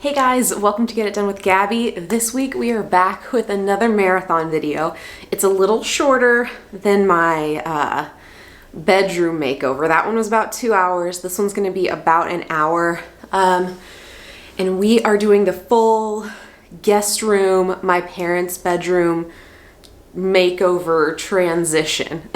Hey guys, welcome to Get It Done with Gabby. This week we are back with another marathon video. It's a little shorter than my bedroom makeover. That one was about 2 hours. This one's gonna be about an hour. And we are doing the full guest room, my parents' bedroom makeover transition.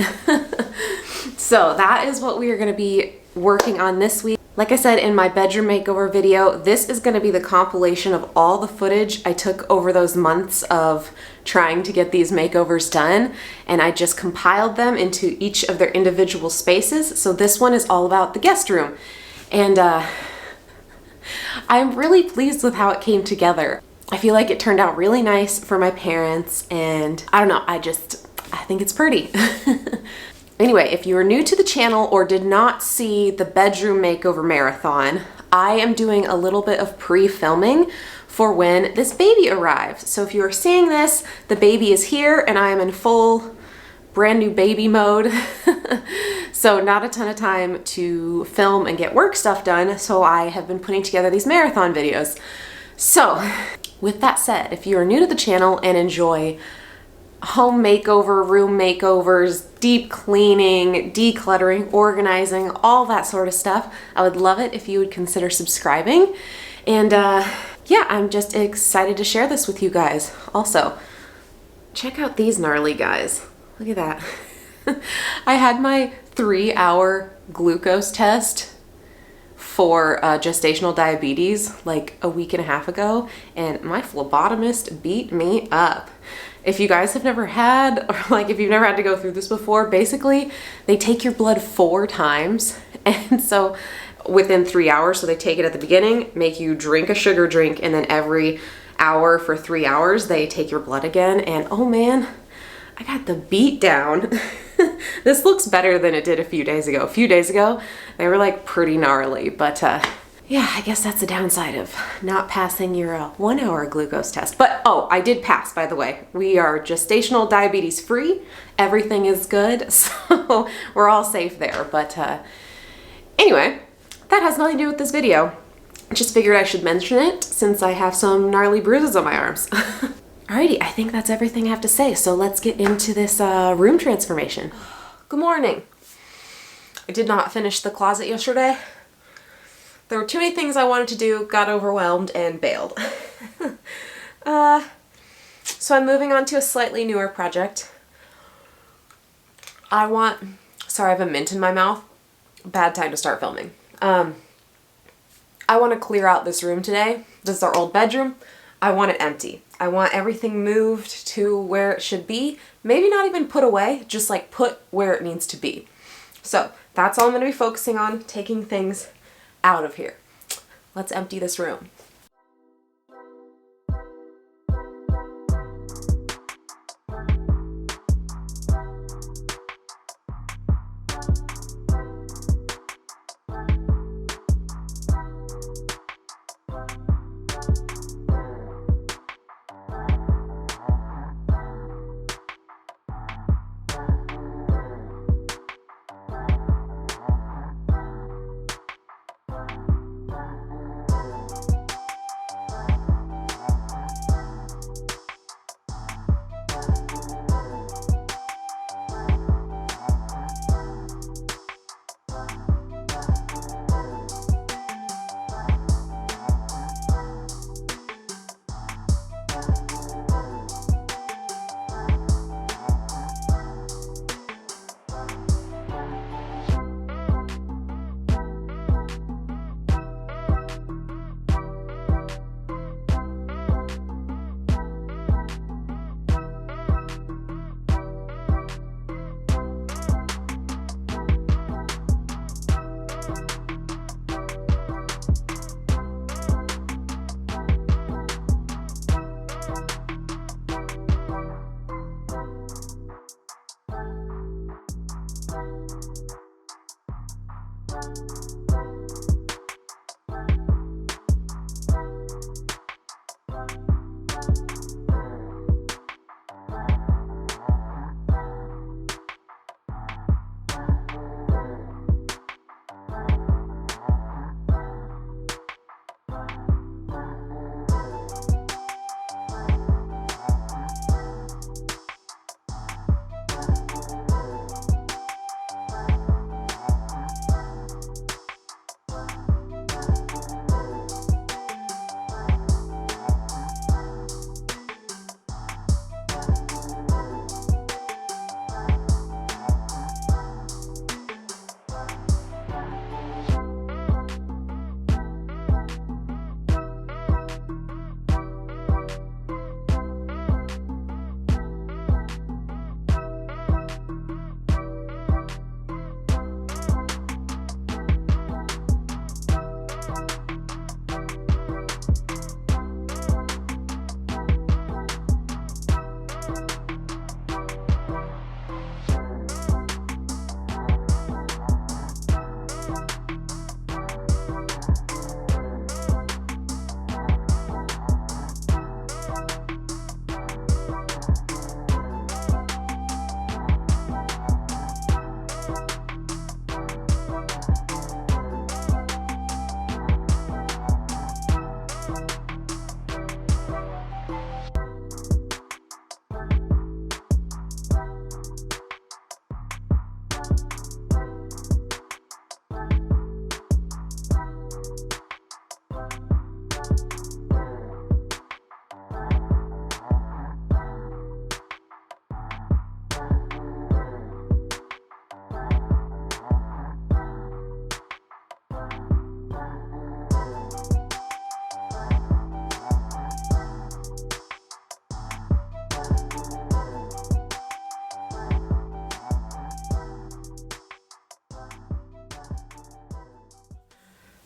So that is what we are gonna be working on this week. Like I said in my bedroom makeover video, this is going to be the compilation of all the footage I took over those months of trying to get these makeovers done, and I just compiled them into each of their individual spaces. So this one is all about the guest room, and I'm really pleased with how it came together. I feel like it turned out really nice for my parents, and I don't know, I think it's pretty. Anyway, if you are new to the channel or did not see the bedroom makeover marathon, I am doing a little bit of pre-filming for when this baby arrives. So if you are seeing this, the baby is here and I am in full brand new baby mode. So not a ton of time to film and get work stuff done. So I have been putting together these marathon videos. So with that said, if you are new to the channel and enjoy home makeover, room makeovers, deep cleaning, decluttering, organizing, all that sort of stuff, I would love it if you would consider subscribing. And yeah, I'm just excited to share this with you guys. Also, check out these gnarly guys. Look at that. I had my 3-hour glucose test for gestational diabetes like a week and a half ago, and my phlebotomist beat me up. If you guys have never had, or like if you've never had to go through this before, basically they take your blood 4 times, and so within 3 hours, so they take it at the beginning, make you drink a sugar drink, and then every hour for 3 hours they take your blood again, and oh man, I got the beat down. This looks better than it did a few days ago. A few days ago, they were like pretty gnarly, but yeah, I guess that's the downside of not passing your 1-hour glucose test. But oh, I did pass, by the way. We are gestational diabetes free. Everything is good, so we're all safe there. But anyway, that has nothing to do with this video. Just figured I should mention it since I have some gnarly bruises on my arms. Alrighty, I think that's everything I have to say, so let's get into this room transformation. Good morning. I did not finish the closet yesterday. There were too many things I wanted to do, got overwhelmed, and bailed. So I'm moving on to a slightly newer project. Sorry, I have a mint in my mouth. Bad time to start filming. I want to clear out this room today. This is our old bedroom. I want it empty. I want everything moved to where it should be. Maybe not even put away, just like put where it needs to be. So that's all I'm going to be focusing on, taking things out of here. Let's empty this room.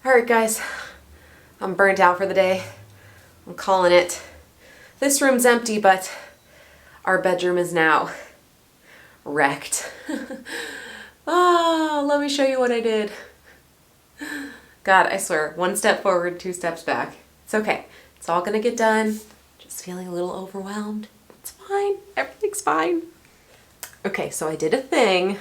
All right, guys, I'm burnt out for the day. I'm calling it. This room's empty, but our bedroom is now wrecked. Oh, let me show you what I did. God, I swear, one step forward, two steps back. It's okay. It's all gonna get done. Just feeling a little overwhelmed. It's fine. Everything's fine. Okay, so I did a thing.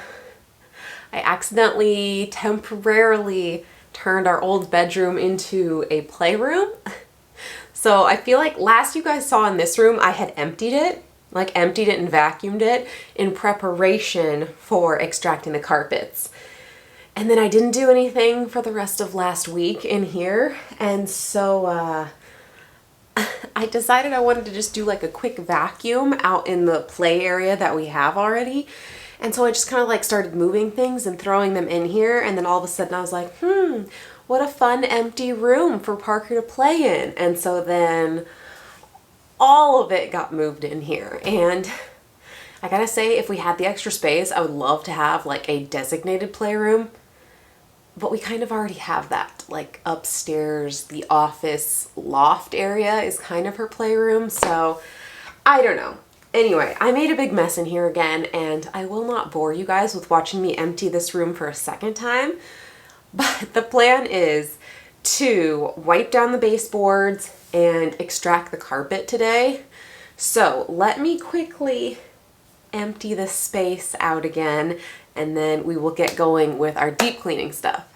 I accidentally, temporarily turned our old bedroom into a playroom. So I feel like last you guys saw in this room, I had emptied it and vacuumed it in preparation for extracting the carpets. And then I didn't do anything for the rest of last week in here. And so I decided I wanted to just do like a quick vacuum out in the play area that we have already. And so I just kind of like started moving things and throwing them in here. And then all of a sudden I was like, what a fun empty room for Parker to play in. And so then all of it got moved in here. And I gotta say, if we had the extra space, I would love to have like a designated playroom. But we kind of already have that. Like upstairs, the office loft area is kind of her playroom. So I don't know. Anyway, I made a big mess in here again, and I will not bore you guys with watching me empty this room for a second time. But the plan is to wipe down the baseboards and extract the carpet today. So let me quickly empty this space out again, and then we will get going with our deep cleaning stuff.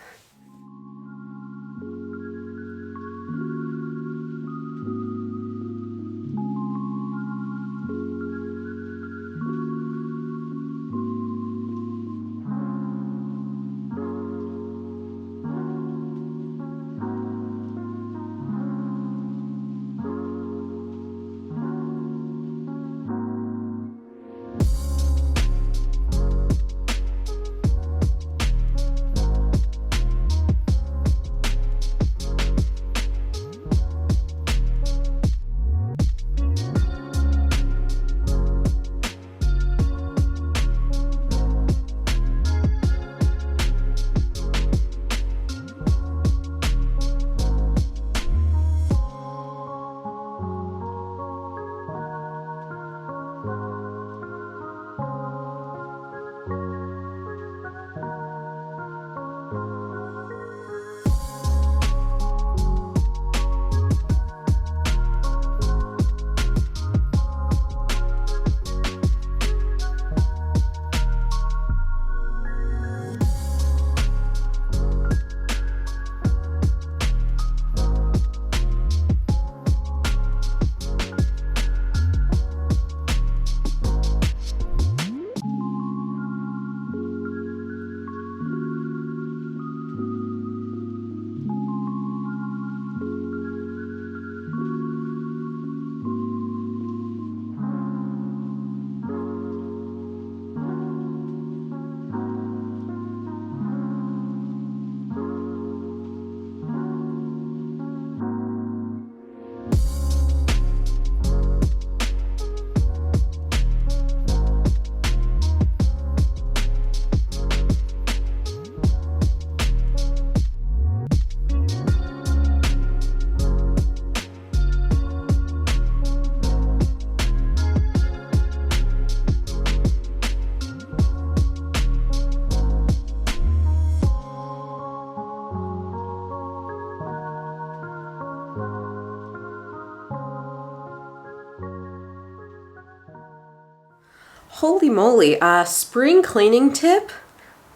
Holy moly, spring cleaning tip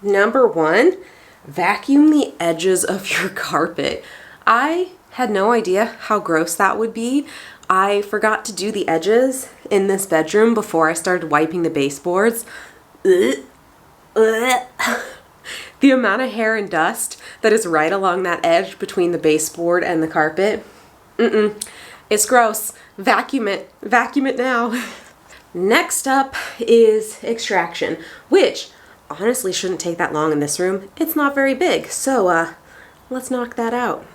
number one, vacuum the edges of your carpet. I Had no idea how gross that would be. I forgot to do the edges in this bedroom before I started wiping the baseboards. Ugh. Ugh. The amount of hair and dust that is right along that edge between the baseboard and the carpet. It's gross. Vacuum it. Vacuum it now. Next up is extraction, which honestly shouldn't take that long in this room. It's not very big, so let's knock that out.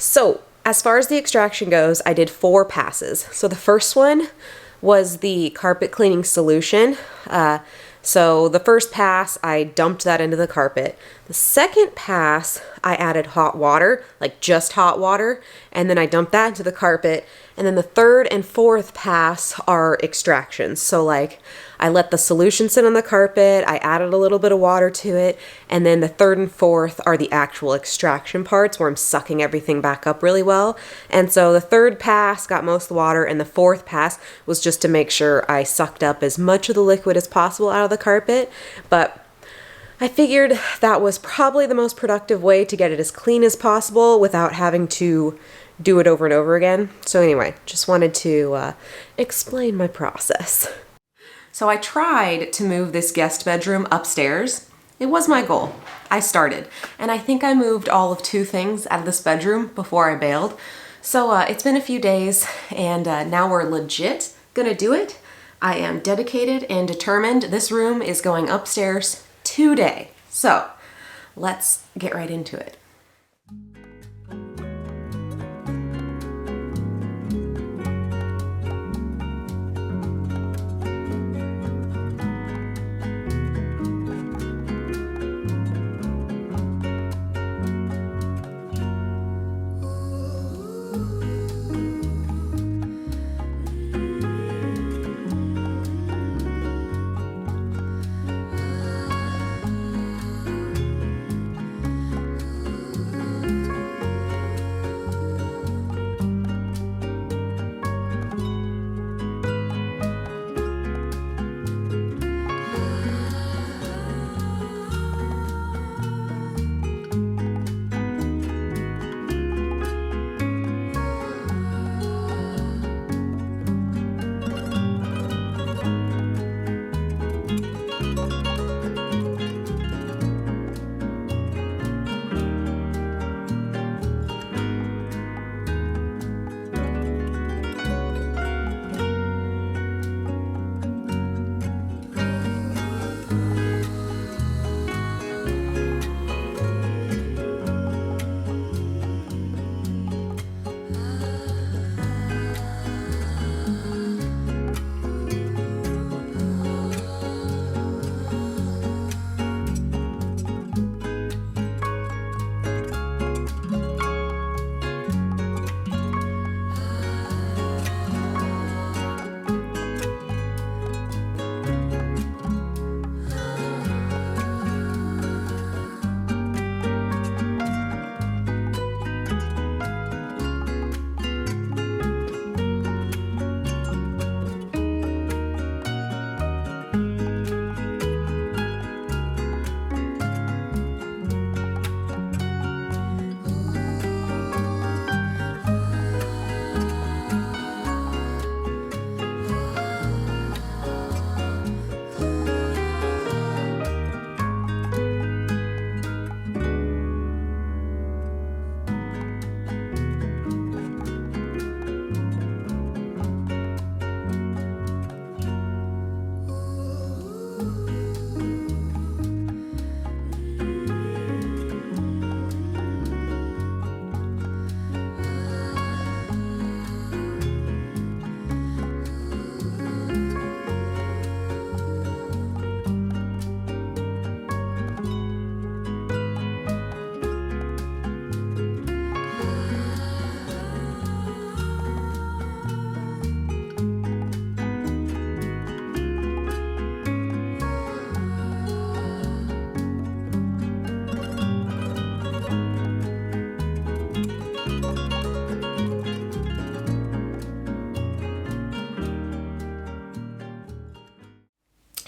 So, as far as the extraction goes, I did 4 passes. So the first one was the carpet cleaning solution. So the first pass, I dumped that into the carpet. The second pass, I added hot water, like just hot water, and then I dumped that into the carpet. And then the third and fourth pass are extractions. So like I let the solution sit on the carpet, I added a little bit of water to it, and then the third and fourth are the actual extraction parts where I'm sucking everything back up really well. And so the third pass got most of the water, and the fourth pass was just to make sure I sucked up as much of the liquid as possible out of the carpet. But I figured that was probably the most productive way to get it as clean as possible without having to do it over and over again. So anyway, just wanted to explain my process. So I tried to move this guest bedroom upstairs. It was my goal. I started, and I think I moved all of 2 things out of this bedroom before I bailed. So it's been a few days, and now we're legit gonna do it. I am dedicated and determined. This room is going upstairs today. So let's get right into it.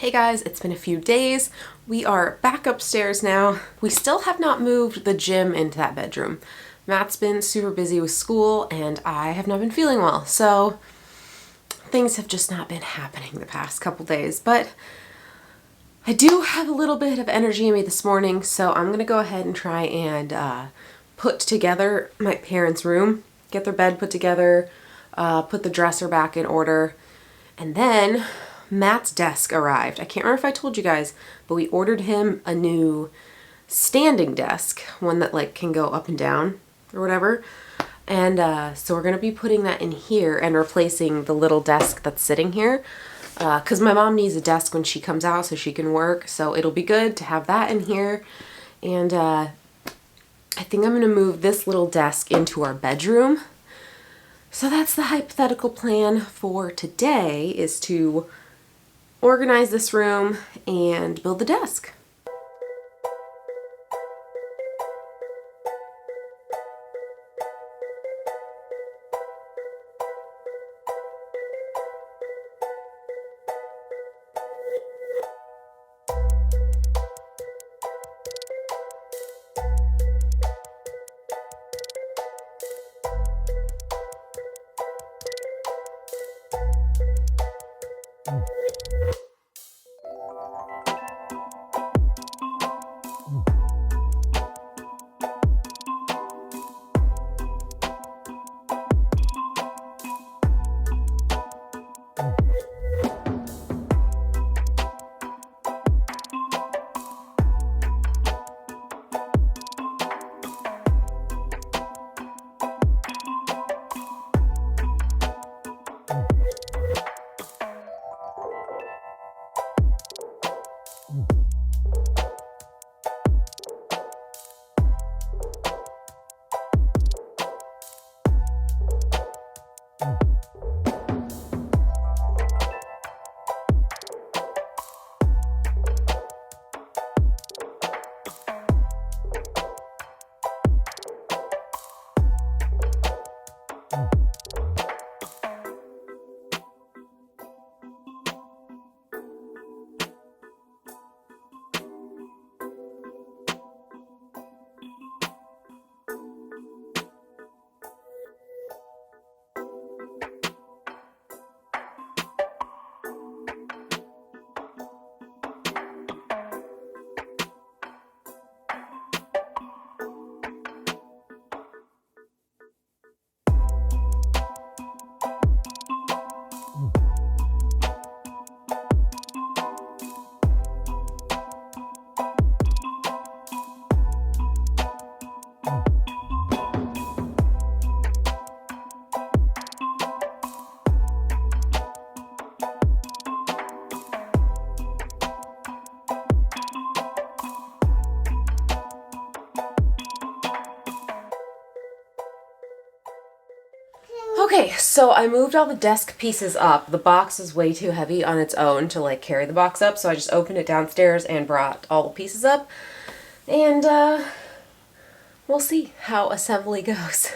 Hey guys, it's been a few days. We are back upstairs now. We still have not moved the gym into that bedroom. Matt's been super busy with school and I have not been feeling well, so things have just not been happening the past couple days, but I do have a little bit of energy in me this morning, so I'm gonna go ahead and try and put together my parents' room, get their bed put together, put the dresser back in order, and then Matt's desk arrived. I can't remember if I told you guys, but we ordered him a new standing desk, one that like can go up and down or whatever. And so we're gonna be putting that in here and replacing the little desk that's sitting here. Because my mom needs a desk when she comes out so she can work. So it'll be good to have that in here. And I think I'm gonna move this little desk into our bedroom. So that's the hypothetical plan for today, is to organize this room and build the desk. Okay, so I moved all the desk pieces up. The box is way too heavy on its own to like carry the box up, so I just opened it downstairs and brought all the pieces up. And we'll see how assembly goes.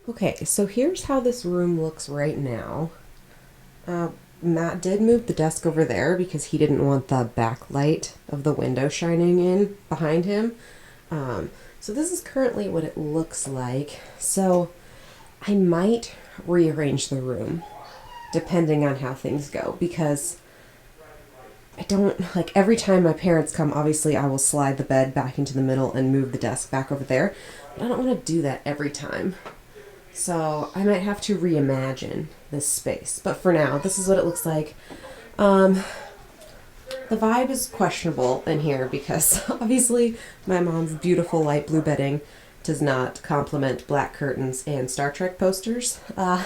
Okay, so here's how this room looks right now. Matt did move the desk over there because he didn't want the backlight of the window shining in behind him. So this is currently what it looks like. So I might rearrange the room depending on how things go, because I don't, like, every time my parents come, obviously I will slide the bed back into the middle and move the desk back over there, but I don't want to do that every time. So I might have to reimagine this space. But for now, this is what it looks like. The vibe is questionable in here because obviously my mom's beautiful light blue bedding does not complement black curtains and Star Trek posters. So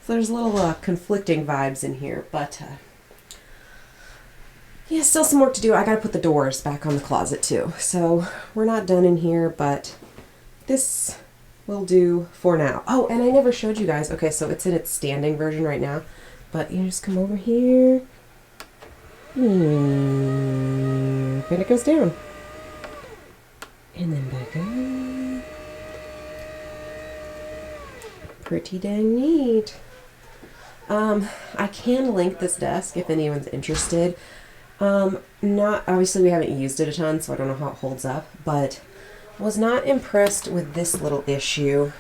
there's a little conflicting vibes in here, but yeah, still some work to do. I gotta put the doors back on the closet too. So we're not done in here, but this will do for now. Oh, and I never showed you guys. Okay, so it's in its standing version right now, but you just come over here. And it goes down. And then back up. Pretty dang neat. I can link this desk if anyone's interested. Not, obviously we haven't used it a ton, so I don't know how it holds up, but was not impressed with this little issue.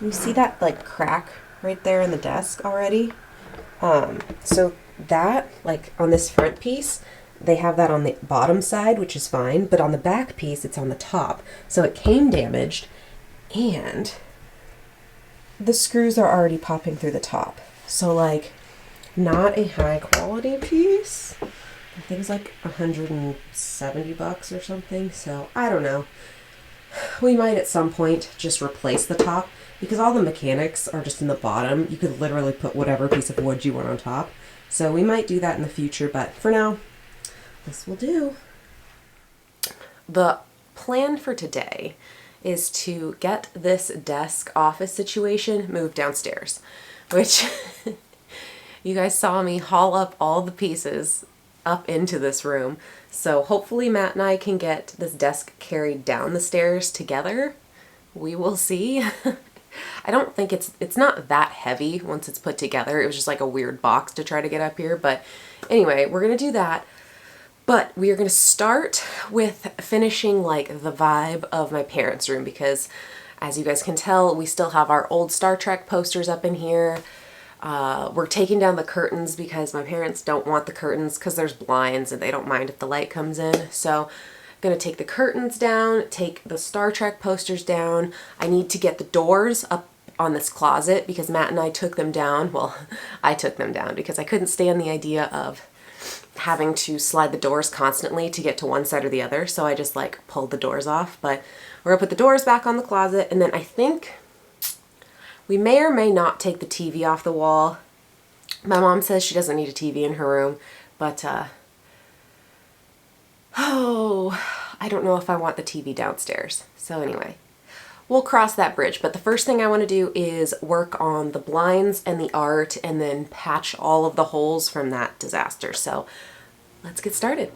You see that like crack right there in the desk already? So that, like on this front piece, they have that on the bottom side, which is fine, but on the back piece, it's on the top. So it came damaged, and the screws are already popping through the top. So like, not a high quality piece. I think it's like $170 or something. So I don't know. We might at some point just replace the top because all the mechanics are just in the bottom. You could literally put whatever piece of wood you want on top. So we might do that in the future, but for now, this will do. The plan for today is to get this desk office situation moved downstairs, which you guys saw me haul up all the pieces up into this room. So hopefully Matt and I can get this desk carried down the stairs together. We will see. I don't think it's not that heavy once it's put together. It was just like a weird box to try to get up here. But anyway, we're going to do that. But we are going to start with finishing like the vibe of my parents' room because as you guys can tell, we still have our old Star Trek posters up in here. We're taking down the curtains because my parents don't want the curtains because there's blinds and they don't mind if the light comes in. So I'm going to take the curtains down, take the Star Trek posters down. I need to get the doors up on this closet because Matt and I took them down. Well, I took them down because I couldn't stand the idea of having to slide the doors constantly to get to one side or the other. So I just like pulled the doors off. But we're going to put the doors back on the closet, and then I think we may or may not take the TV off the wall. My mom says she doesn't need a TV in her room, but I don't know if I want the TV downstairs. So anyway, we'll cross that bridge. But the first thing I want to do is work on the blinds and the art and then patch all of the holes from that disaster. So let's get started.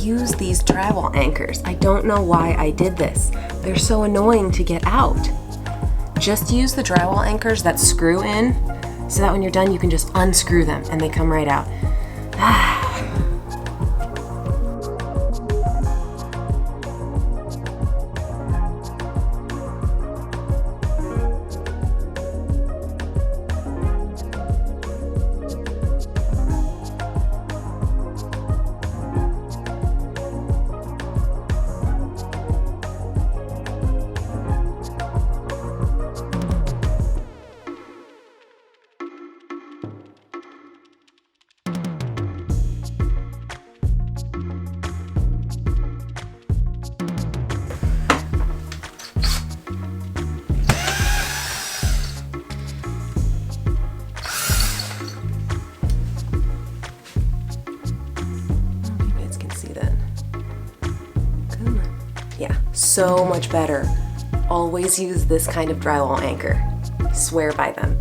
Use these drywall anchors. I don't know why I did this. They're so annoying to get out. Just use the drywall anchors that screw in so that when you're done you can just unscrew them and they come right out. Yeah, so much better. Always use this kind of drywall anchor. Swear by them.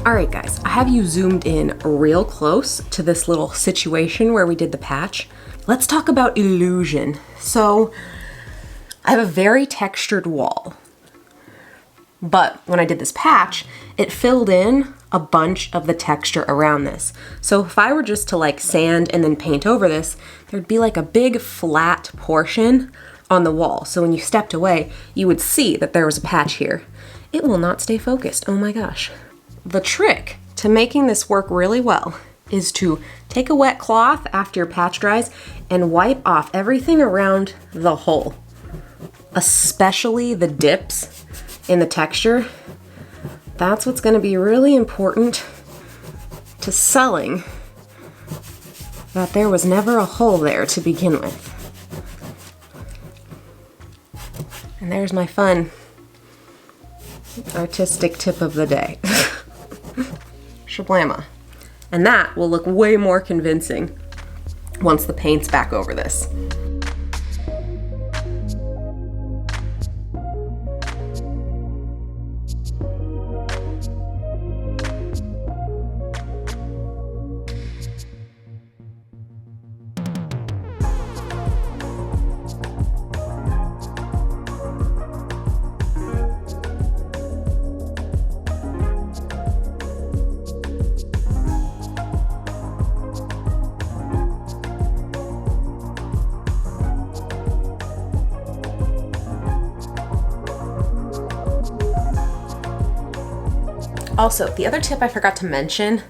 All right, guys, I have you zoomed in real close to this little situation where we did the patch. Let's talk about illusion. So I have a very textured wall, but when I did this patch, it filled in a bunch of the texture around this. So if I were just to like sand and then paint over this, there'd be like a big flat portion on the wall. So when you stepped away, you would see that there was a patch here. It will not stay focused. Oh my gosh. The trick to making this work really well is to take a wet cloth after your patch dries and wipe off everything around the hole, especially the dips in the texture. That's what's going to be really important to selling that there was never a hole there to begin with. And there's my fun artistic tip of the day. Shablama. And that will look way more convincing once the paint's back over this. Also, the other tip I forgot to mention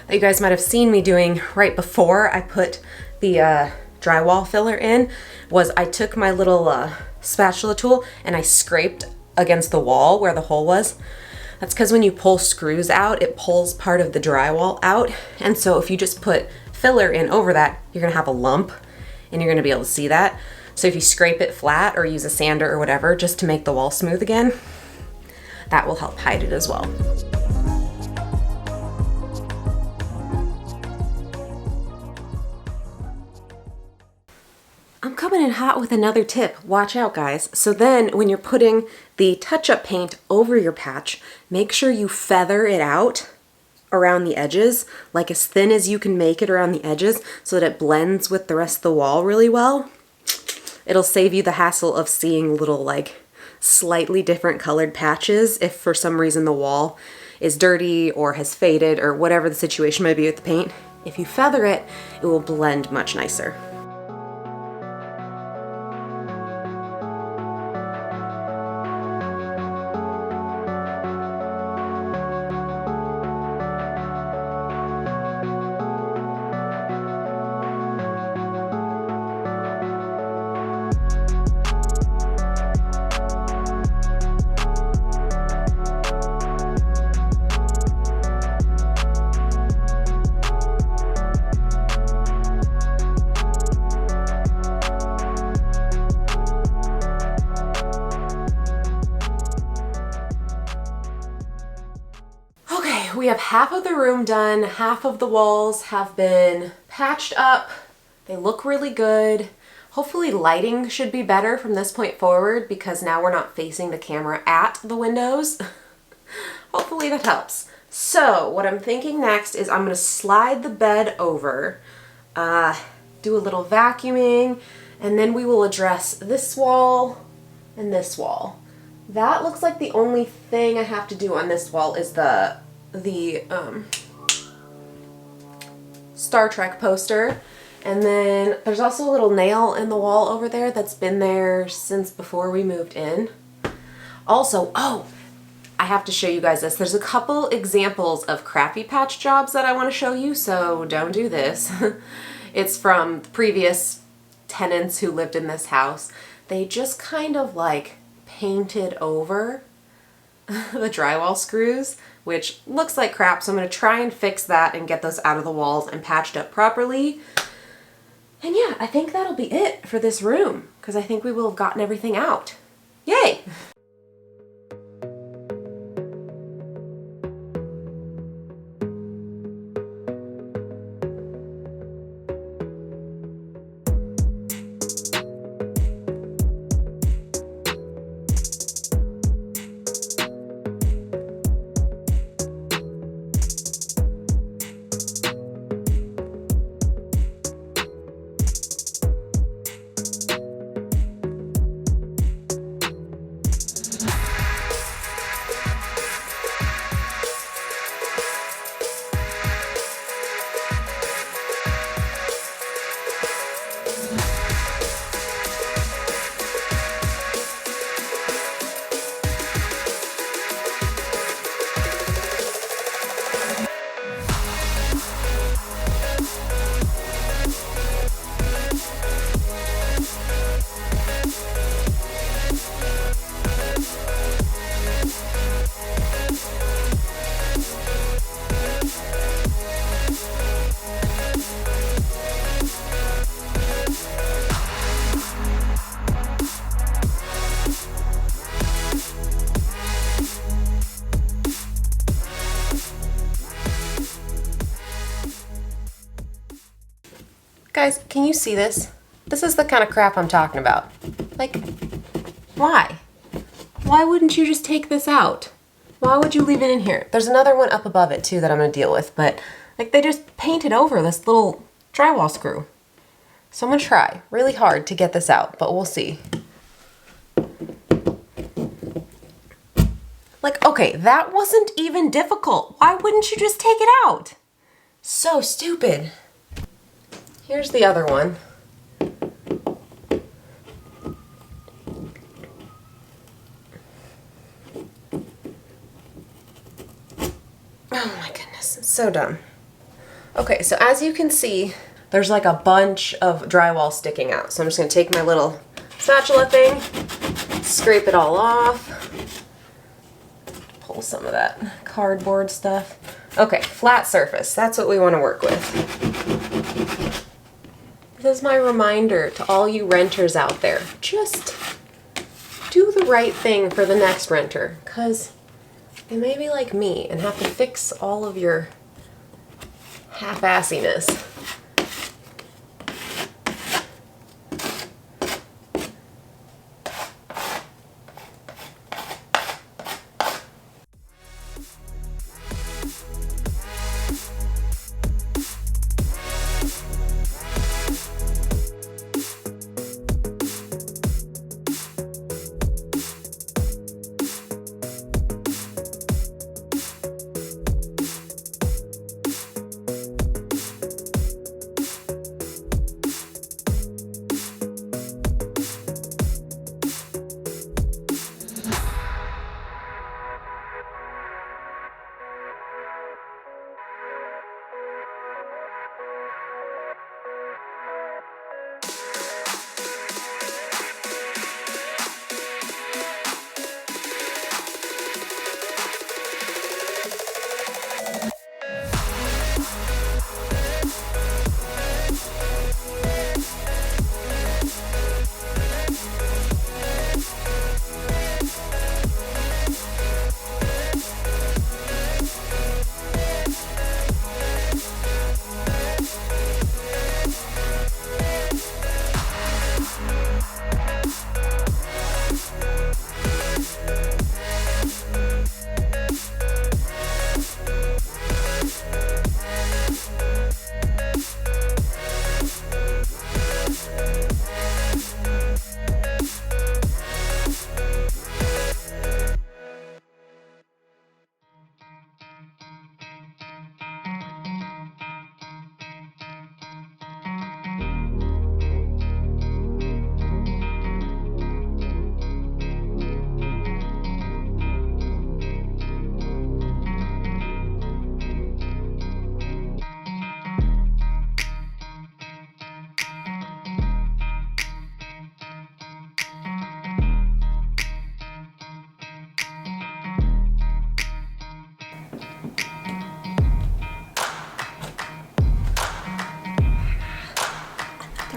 that you guys might have seen me doing right before I put the drywall filler in was I took my little spatula tool and I scraped against the wall where the hole was. That's because when you pull screws out, it pulls part of the drywall out. And so if you just put filler in over that, you're gonna have a lump and you're gonna be able to see that. So if you scrape it flat or use a sander or whatever just to make the wall smooth again, that will help hide it as well. I'm coming in hot with another tip. Watch out, guys. So then when you're putting the touch-up paint over your patch, make sure you feather it out around the edges, like as thin as you can make it around the edges so that it blends with the rest of the wall really well. It'll save you the hassle of seeing little like slightly different colored patches if for some reason the wall is dirty or has faded or whatever the situation might be with the paint. If you feather it, it will blend much nicer. We have half of the room done, half of the walls have been patched up. They look really good. Hopefully lighting should be better from this point forward because now we're not facing the camera at the windows. Hopefully that helps. So what I'm thinking next is I'm gonna slide the bed over, do a little vacuuming, and then we will address this wall and this wall. That looks like the only thing I have to do on this wall is the Star Trek poster, and then there's also a little nail in the wall over there that's been there since before we moved in. Also, oh, I have to show you guys this. There's a couple examples of crappy patch jobs that I want to show you, so don't do this. It's from previous tenants who lived in this house. They just kind of like painted over the drywall screws, which looks like crap, so I'm going to try and fix that and get those out of the walls and patched up properly. And yeah, I think that'll be it for this room, because I think we will have gotten everything out. Yay! Guys, can you see this? This is the kind of crap I'm talking about. Like, why? Why wouldn't you just take this out? Why would you leave it in here? There's another one up above it too that I'm gonna deal with, but like they just painted over this little drywall screw. So I'm gonna try really hard to get this out, but we'll see. Like, okay, that wasn't even difficult. Why wouldn't you just take it out? So stupid. Here's the other one. this. So dumb. Okay, so as you can see, there's like a bunch of drywall sticking out. So I'm just gonna take my little spatula thing, scrape it all off, pull some of that cardboard stuff. Okay, flat surface, that's what we wanna work with. This is my reminder to all you renters out there. Just do the right thing for the next renter, because they may be like me and have to fix all of your half-assiness.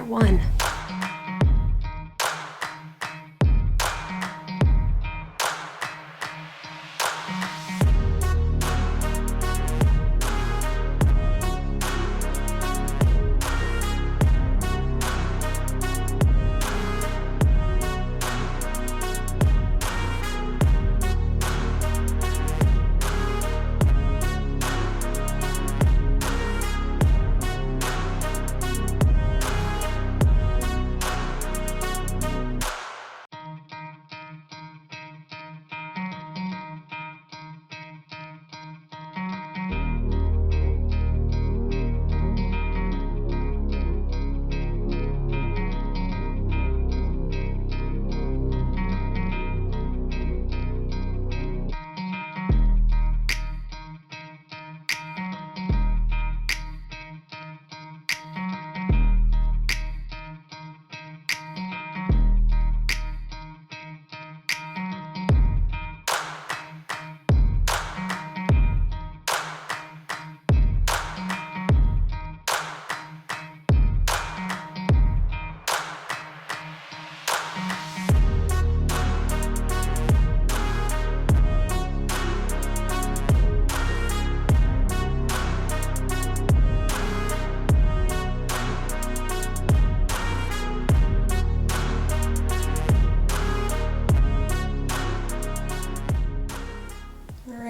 One.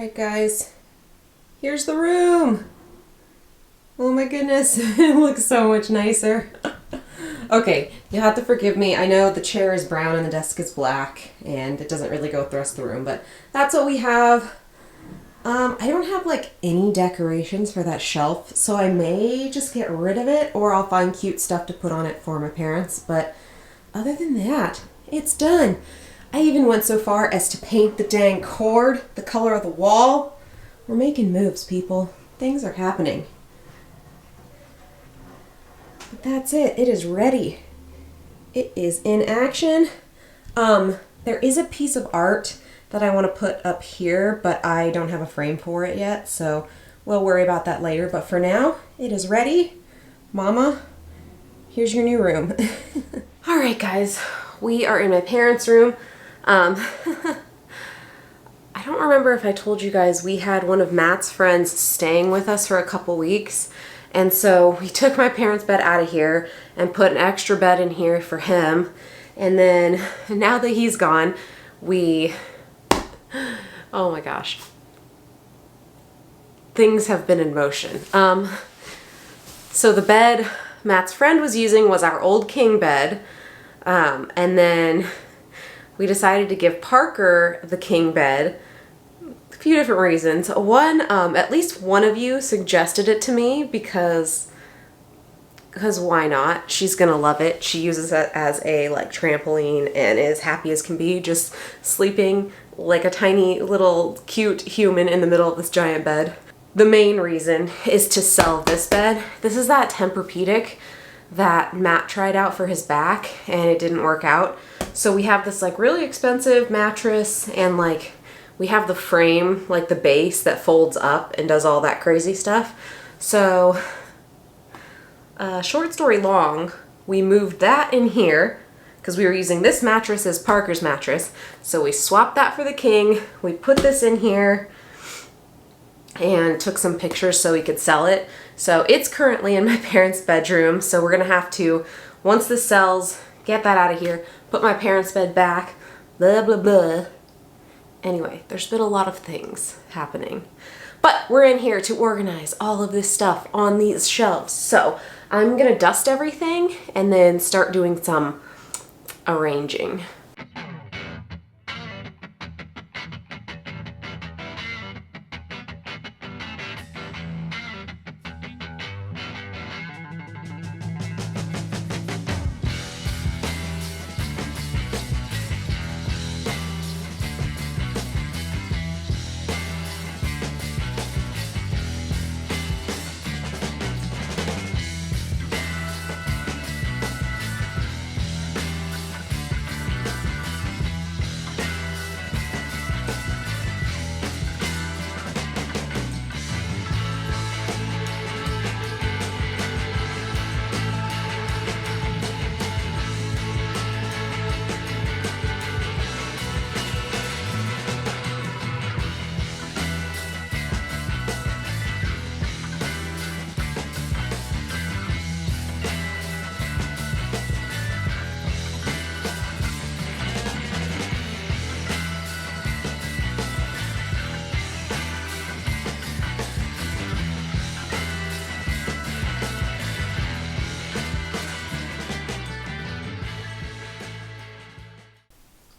Alright guys, here's the room. Oh my goodness, it looks so much nicer. Okay, you'll have to forgive me. I know the chair is brown and the desk is black and it doesn't really go with the rest of the room, but that's what we have. I don't have like any decorations for that shelf, so I may just get rid of it or I'll find cute stuff to put on it for my parents, but other than that, it's done. I even went so far as to paint the dang cord the color of the wall. We're making moves, people. things are happening. But that's it. It is ready. It is in action. There is a piece of art that I want to put up here, but I don't have a frame for it yet, so we'll worry about that later. But for now, it is ready. Mama, here's your new room. All right, guys, we are in my parents' room. I don't remember if I told you guys we had one of Matt's friends staying with us for a couple weeks. And so we took my parents' bed out of here and put an extra bed in here for him. And then now that he's gone, oh my gosh, things have been in motion. So the bed Matt's friend was using was our old king bed. And then we decided to give Parker the king bed. A few different reasons. One, at least one of you suggested it to me because why not? She's gonna love it. She uses it as a trampoline and is happy as can be, just sleeping like a tiny little cute human in the middle of this giant bed. The main reason is to sell this bed. This is that Tempur-Pedic that Matt tried out for his back and it didn't work out. So we have this really expensive mattress and we have the frame, the base that folds up and does all that crazy stuff. So short story long, we moved that in here because we were using this mattress as Parker's mattress. So we swapped that for the king. We put this in here and took some pictures so we could sell it. So it's currently in my parents' bedroom. So we're gonna have to, once this sells, get that out of here, put my parents' bed back, blah, blah, blah. Anyway, there's been a lot of things happening. But we're in here to organize all of this stuff on these shelves. So I'm gonna dust everything and then start doing some arranging.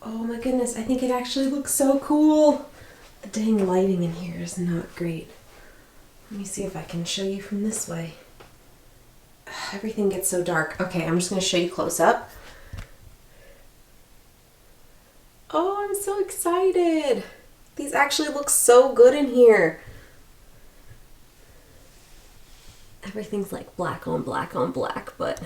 Oh my goodness, I think it actually looks so cool. The dang lighting in here is not great. Let me see if I can show you from this way. Everything gets so dark. Okay, I'm just gonna show you close up. Oh, I'm so excited. These actually look so good in here. Everything's black on black on black, but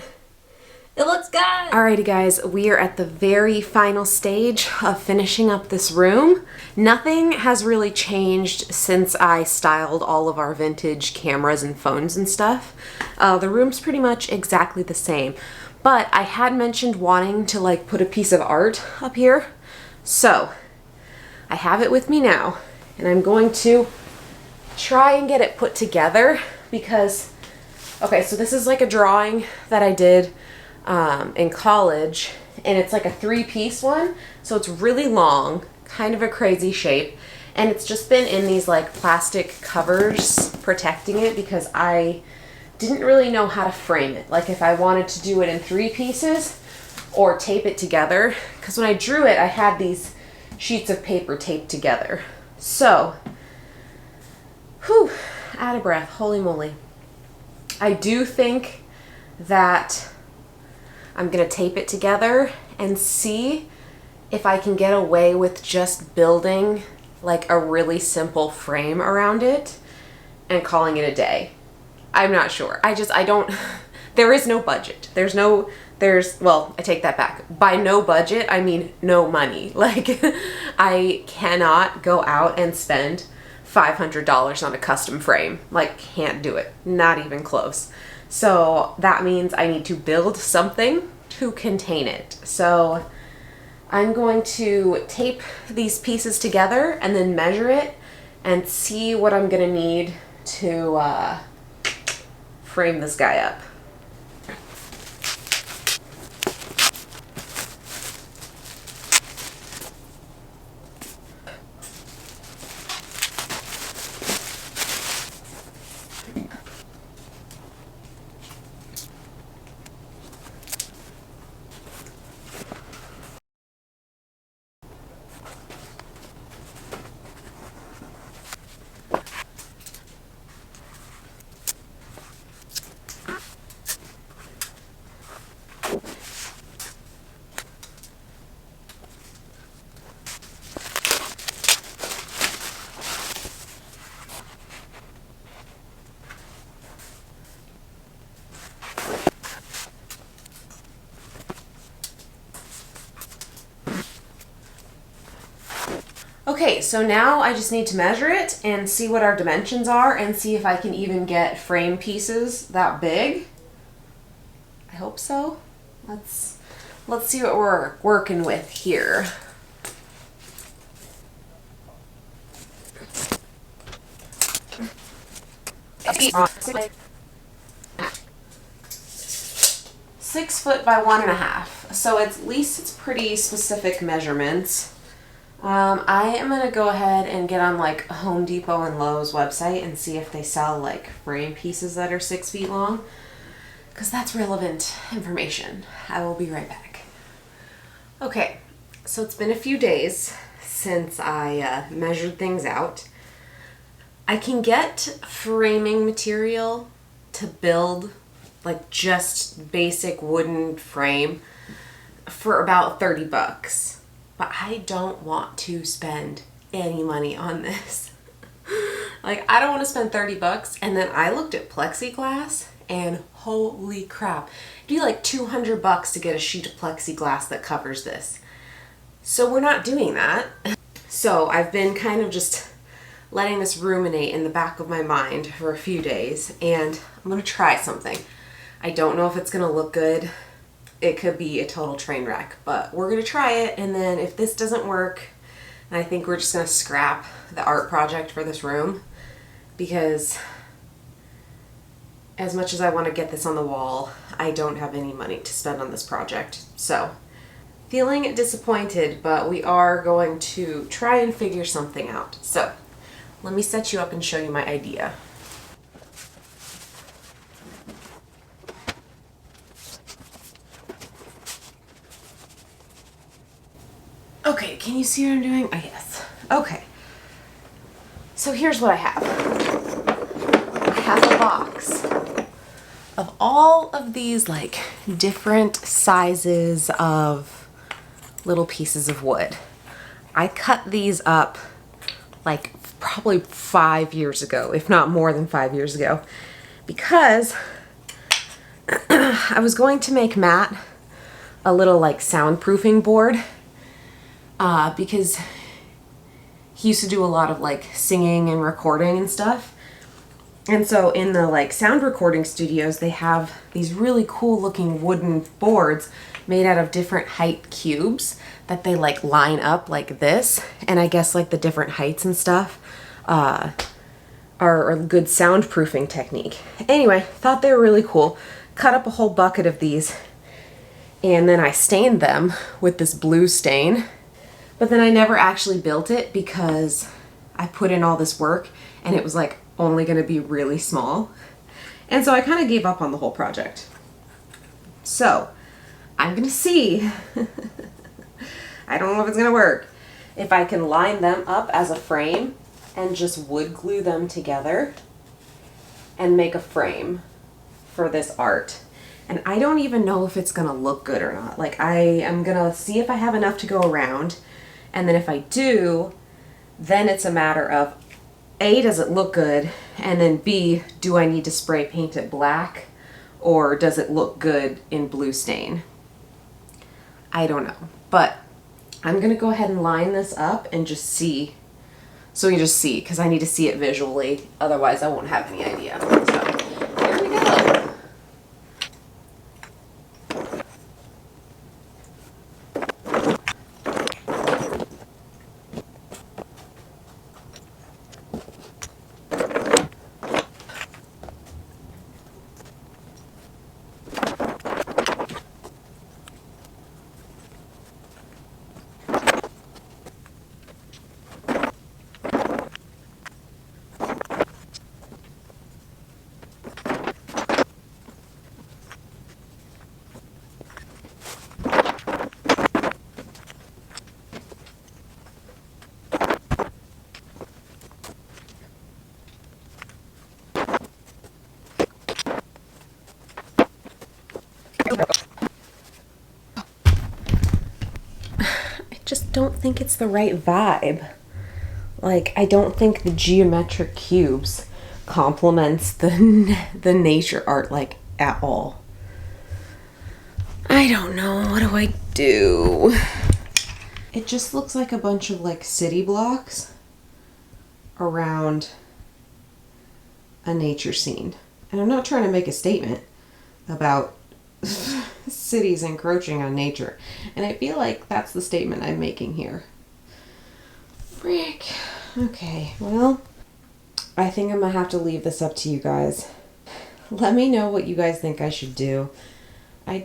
it looks good. Alrighty guys, we are at the very final stage of finishing up this room. Nothing has really changed since I styled all of our vintage cameras and phones and stuff. The room's pretty much exactly the same, but I had mentioned wanting to put a piece of art up here. So I have it with me now and I'm going to try and get it put together because, okay, so this is a drawing that I did in college, and it's a 3-piece one, so it's really long, kind of a crazy shape, and it's just been in these plastic covers protecting it because I didn't really know how to frame it, if I wanted to do it in 3 pieces or tape it together, because when I drew it I had these sheets of paper taped together. So, whew, out of breath, holy moly. I do think that I'm gonna tape it together and see if I can get away with just building a really simple frame around it and calling it a day. I'm not sure. I don't, there is no budget. Well, I take that back. By no budget, I mean no money. Like, I cannot go out and spend $500 on a custom frame. Like, can't do it. Not even close. So that means I need to build something to contain it. So I'm going to tape these pieces together and then measure it and see what I'm gonna need to frame this guy up. Okay, so now I just need to measure it and see what our dimensions are and see if I can even get frame pieces that big. I hope so. Let's see what we're working with here. Six foot by 1.5. So at least it's pretty specific measurements. I am gonna go ahead and get on like Home Depot and Lowe's website and see if they sell like frame pieces that are 6 feet long, because that's relevant information. I will be right back. Okay, so it's been a few days since I measured things out. I can get framing material to build like just basic wooden frame for about 30 bucks. But I don't want to spend any money on this. Like, I don't want to spend 30 bucks. And then I looked at plexiglass and holy crap. It'd be like 200 bucks to get a sheet of plexiglass that covers this. So we're not doing that. So I've been kind of just letting this ruminate in the back of my mind for a few days. And I'm going to try something. I don't know if it's going to look good. It could be a total train wreck, but we're gonna try it, and then if this doesn't work, I think we're just gonna scrap the art project for this room, because as much as I want to get this on the wall, I don't have any money to spend on this project. So, feeling disappointed, but we are going to try and figure something out. So, let me set you up and show you my idea. Okay, can you see what I'm doing? Oh, yes. Okay. So here's what I have. I have a box of all of these like different sizes of little pieces of wood. I cut these up like probably 5 years ago, if not more than 5 years ago, because I was going to make Matt a little like soundproofing board. Because he used to do a lot of like singing and recording and stuff. And so in the like sound recording studios, they have these really cool looking wooden boards made out of different height cubes that they like line up like this. And I guess like the different heights and stuff are a good soundproofing technique. Anyway, thought they were really cool. Cut up a whole bucket of these, and then I stained them with this blue stain. But then I never actually built it because I put in all this work and it was like only going to be really small. And so I kind of gave up on the whole project. So I'm going to see, I don't know if it's going to work, if I can line them up as a frame and just wood glue them together and make a frame for this art. And I don't even know if it's going to look good or not. Like, I am going to see if I have enough to go around. And then if I do, then it's a matter of A, does it look good? And then B, do I need to spray paint it black? Or does it look good in blue stain? I don't know. But I'm gonna go ahead and line this up and just see. So we can just see, because I need to see it visually. Otherwise I won't have any idea. So here we go. Just don't think it's the right vibe. Like, I don't think the geometric cubes complements the nature art like at all. I don't know. What do I do? It just looks like a bunch of like city blocks around a nature scene. And I'm not trying to make a statement about cities encroaching on nature. And I feel like that's the statement I'm making here. Frick. Okay, well, I think I'm gonna have to leave this up to you guys. Let me know what you guys think I should do. I'm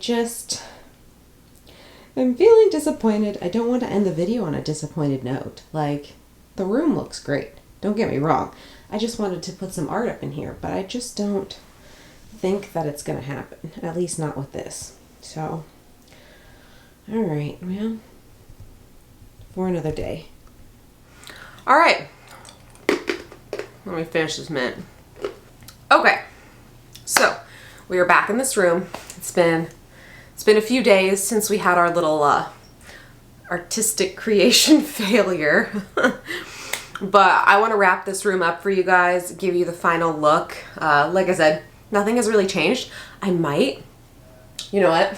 feeling disappointed. I don't want to end the video on a disappointed note. Like, the room looks great. Don't get me wrong. I just wanted to put some art up in here, but I just don't think that it's gonna happen. At least not with this. So, alright, well, for another day. Alright. Let me finish this mint. Okay. So, we are back in this room. It's been a few days since we had our little artistic creation failure. But I want to wrap this room up for you guys, give you the final look. Like I said, nothing has really changed. I might, you know what?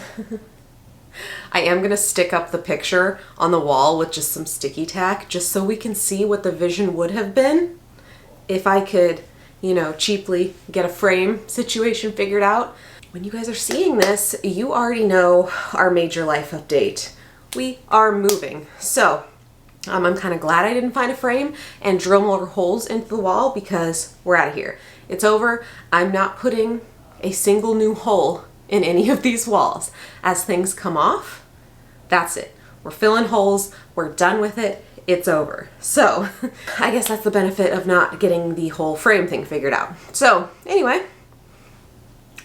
I am going to stick up the picture on the wall with just some sticky tack, just so we can see what the vision would have been if I could, you know, cheaply get a frame situation figured out. When you guys are seeing this, you already know our major life update. We are moving. So I'm kind of glad I didn't find a frame and drill more holes into the wall, because we're out of here. It's over. I'm not putting a single new hole in any of these walls. As things come off, that's it. We're filling holes. We're done with it. It's over. So I guess that's the benefit of not getting the whole frame thing figured out. So anyway,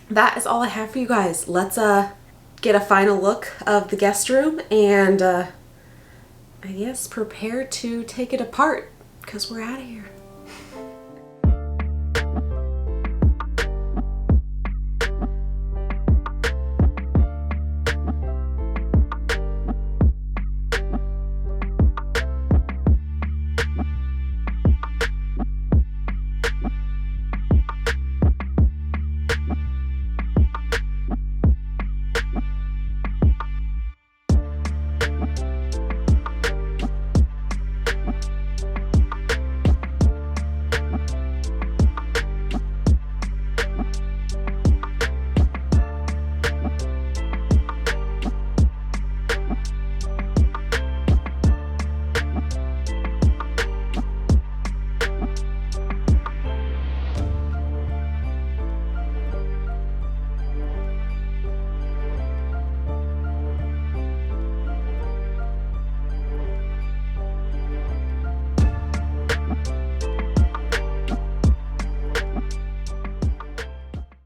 that is all I have for you guys. Let's get a final look of the guest room and I guess prepare to take it apart, because we're out of here.